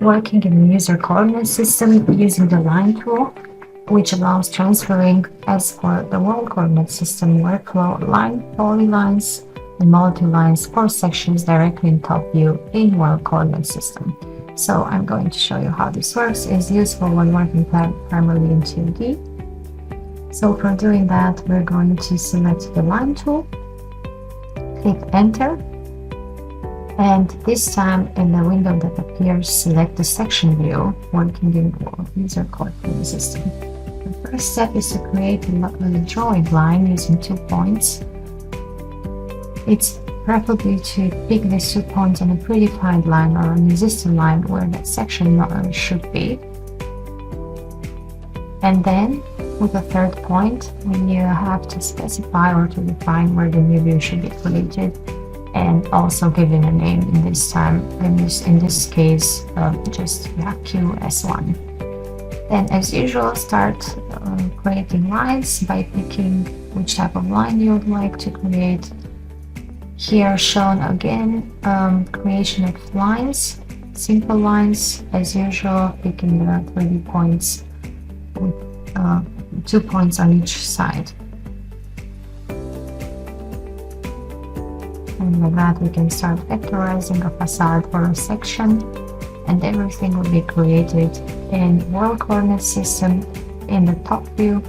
working in the user coordinate system using the line tool, which allows transferring, as for the world coordinate system workflow, line, polylines, and multi-lines or sections directly in top view in world coordinate system. So I'm going to show you how this works. It's useful when working primarily in 2D. So for doing that, we're going to select the line tool, click enter, and this time in the window that appears, select the section view working in user coordinate system. The first step is to create a drawing line using 2 points. It's preferably to pick these 2 points on a predefined line or an existing line where that section should be. And then with the third point, we have to specify or to define where the new view should be created, and also giving a name in this time, in this case, just QS1. Then, as usual, start creating lines by picking which type of line you would like to create. Here shown again, creation of lines, simple lines, as usual, picking the 3D points with 2 points on each side. And with that, we can start vectorizing a facade or a section, and everything will be created in world coordinate system in the top view.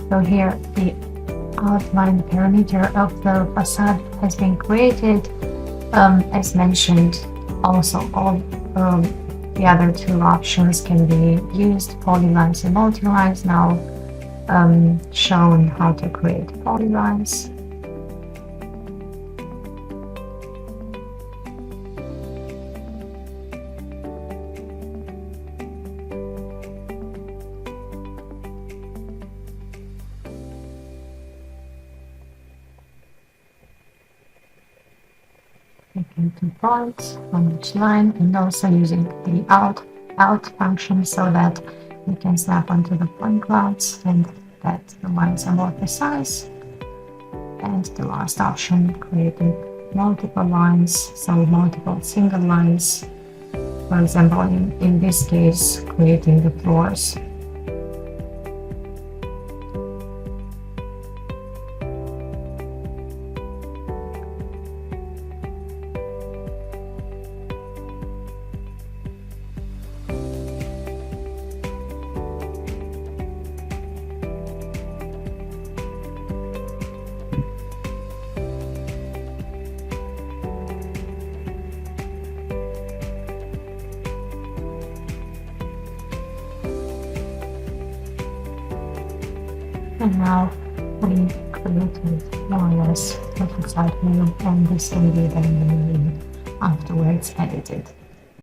So here the outline perimeter of the facade has been created. As mentioned, also all the other 2 options can be used, polylines and multi-lines. Now shown how to create polylines. Picking 2 points on each line, and also using the out function so that we can snap onto the point clouds and that the lines are more precise. And the last option, creating multiple lines, so multiple single lines. For example, in this case, creating the floors. And now we created more or less the facade view, and this will be then afterwards edited.